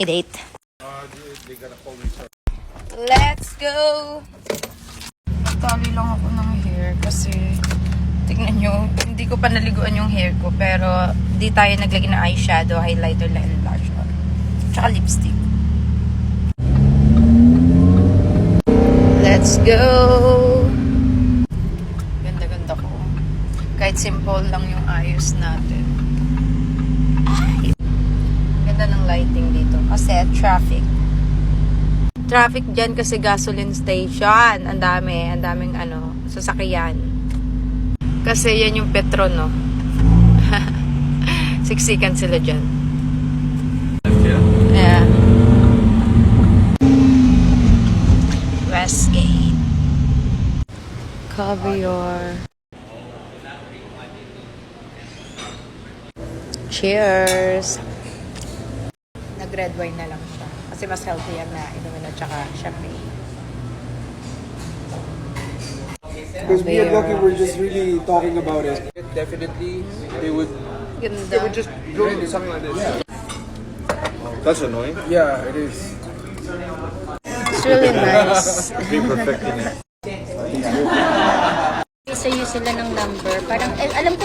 May date. Let's go! Nagtali lang ako ng hair kasi tignan nyo, hindi ko pa naliguan yung hair ko pero di tayo naglagay ng eyeshadow, highlighter, and blush on. Tsaka lipstick. Let's go! Ganda-ganda ko. Kahit simple lang yung ayos natin. Ay! Ganda ng lighting dito kasi traffic. Traffic dyan kasi gasoline station. Ang daming sasakyan. Kasi yan yung Petro, no? Siksikan sila dyan. Yeah. Westgate. Caviar. Cheers! Nag-red wine na lang siya. Kasi mas healthy yan na inumin at saka champagne. Because me and Lucky were just really talking about it. Definitely, they would Ganda. just drone something like this. That's annoying. Yeah, it is. It's really nice. Be perfecting it. Isa-use sila ng number. Parang, alam ko